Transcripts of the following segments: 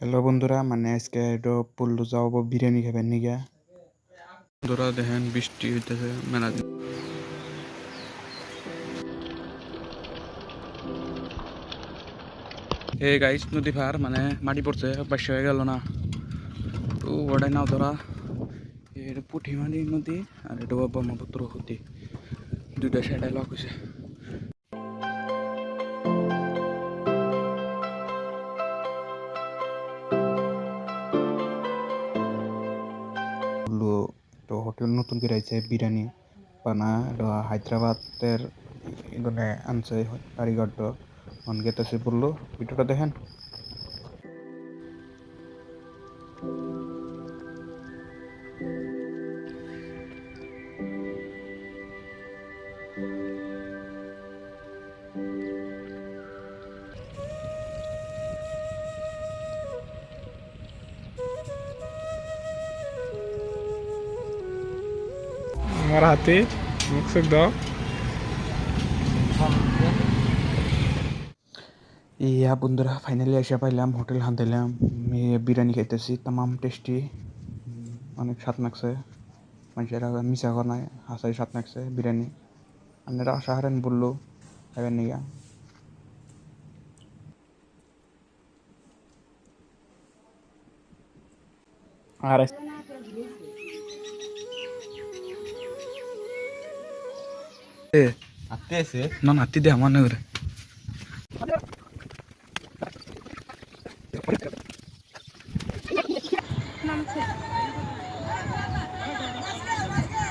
Hello বন্ধুরা, মানে আজকে এটা পড়লো যাবো বিরিয়ানি খাবেন নিগা। বন্ধুরা দেখেন বৃষ্টি হইতেছে মেলা দিন। এই গাইস নদী পার মানে মাটি পড়ছে পাশ হয়ে গেল না তো ওটাই নাও ধরা। এর পুঠিমারি নদী আর এটা ব্রহ্মপুত্র নদী, দুইটা সাইডে লক হয়েছে। তো হোটেল নতুন করে আইছে বিরিয়ানি বানা, এটা হায়দ্রাবাদের এখানে আনছে কারিগরটা অন গেতেছে বললো। ভিডিওটা দেখেন। আমার হাতে মুখ দাও। ইয়া বন্ধুরা ফাইনালি এসে পাইলাম হোটেল হান্দাইলাম, বিরিয়ানি খাইতেছি তামাম টেস্টি, অনেক স্বাদ লাগছে। মানুষেরা মিশা কর নাই, হাসাই স্বাদ লাগছে বিরিয়ানি। আপনারা আশা হারেন বললো খাবেন নিগা। আর হাতে আছে না নাতি দে আমার নগরে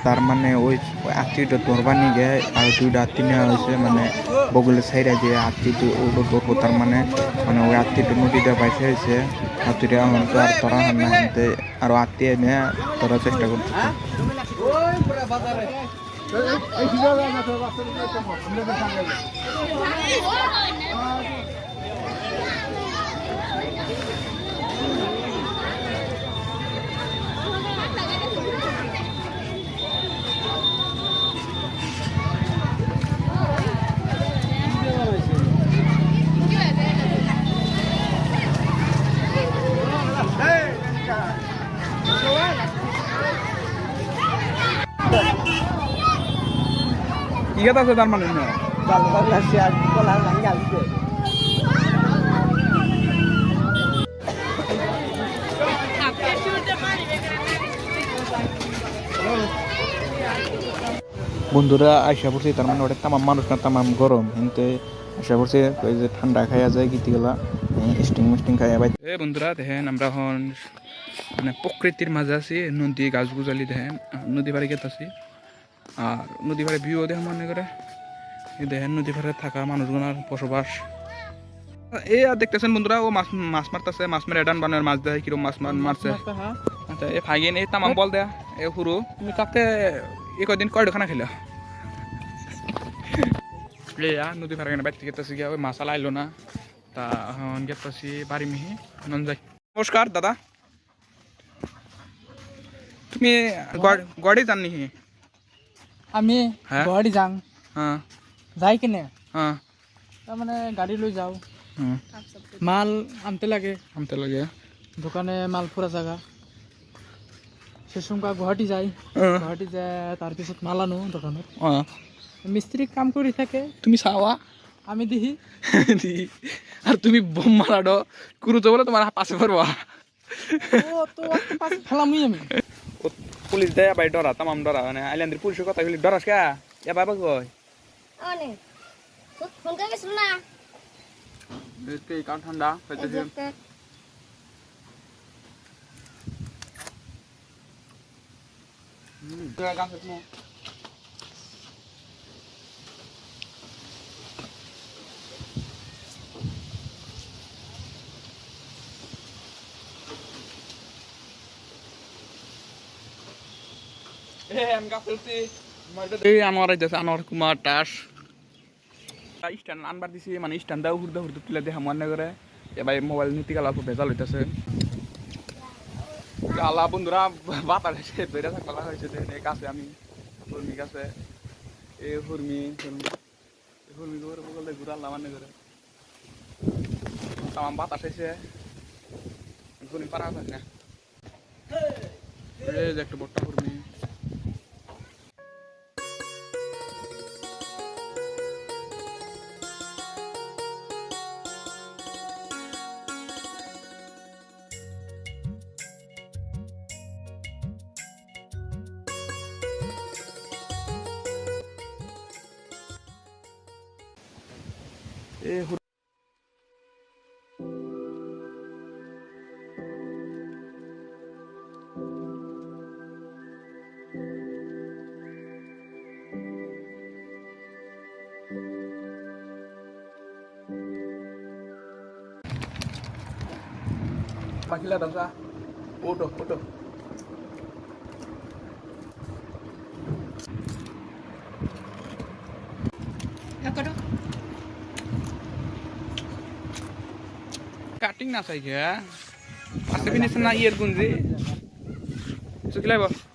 তার মানে ওই আত্মীয়টা ধরবার নিয়ে গে আর দুইটা আত্মীয় নেওয়া হয়েছে, মানে বগুলের সাইডে যে আত্মীয় ওটা ধরবো। তার মানে মানে ওই আত্মীয়টা নদীটা বাইসে হয়েছে, আত্মীয়টা এখন তো আর ধরা হয় না, হেনতে আরো আত্মীয় নিয়ে ধরার চেষ্টা করছে। কি কথা আছে তার মানে না বন্ধুরা আশা করছি, তার মানে ওটা তামাম মানুষ না তামাম গরম, কিন্তু আশা করছি ওই যে ঠান্ডা খাইয়া যায় গীতি গেলা স্টিং মিস্টিং খাইয়া পাই। এ বন্ধুরা দেখেন আমরা এখন মানে প্রকৃতির মাঝে আছি, নদী গাছ গুজালি দেখেন, নদী পাড়ে গেতেছি আর নদী পাড়ে ভিউ দেখেন মনে করে। দেখেন নদী পাড়ে থাকা মানুষগুলার বসবাস। এই দেখতেছেন বন্ধুরা, ও মাছ মাছ মারতেছে, মাছ মেরে ডান বানের মাছ দেয় কিরকম মাছ মারছে। আচ্ছা এ ফাইগেন এই তামাম বল দেয়া এ হুরু তুমি কাতে এ কদিন কয়খানা খেলা নদী পাড়ে বাইতে গেতেছি গিয়া, ওই মাছ আইলো না তা এখন গেতেছি বাড়ি মিহি নন যাই। নমস্কার দাদা, তুমি গড়ি যান নিহি? আমি গুৱাহাটী যাং। হ্যাঁ যাই কিনে হ্যাঁ তার মানে গাড়ি লৈ যাও, মাল আনতে লাগে দোকানে, মাল ফুরা জায়গা সেসুমকা গুৱাহাটী যাই। গুৱাহাটী যায় তাৰপিছত মাল আনো দোকানত, মিস্ত্রি কাম কৰি থাকে। তুমি চাওয়া আমি দিহি আর তুমি বোম মারাডো কুরুতো বলে তোমার পাশে পড়বা। তো পাশে ফেলামই আমি। পুলিশ দেয় ভাই ডরা, তামাম ডরা, মানে আইল্যান্ডের পুলিশের কথা বলি ডরাস কা এ বাবা কই ফোন করে গেছিল না কান ঠান্ডা হইতেছে। আনোয়ার কুমার টাস স্ট্যান্ড আনবার দিছি, মানে স্ট্যান্ড দাও হুরদা হুরদা তুলে দেখা মনে করে এবার মোবাইল নীতি গালা ভেজাল হইতেছে। গালা বন্ধুরা বাতার হয়েছে বেড়ে থাকা হয়েছে গাছে, আমি হুরমি গাছে এ হুরমি হুরমি বগল ঘুরাল্লা মনে করে তাম বাতাস হয়েছে। Guni para apa ya? একটা বট্টা করবি Pakila dasa. Foto. Cutting na saja. Pasti ini sena iyer gunzi. Sukilai boh.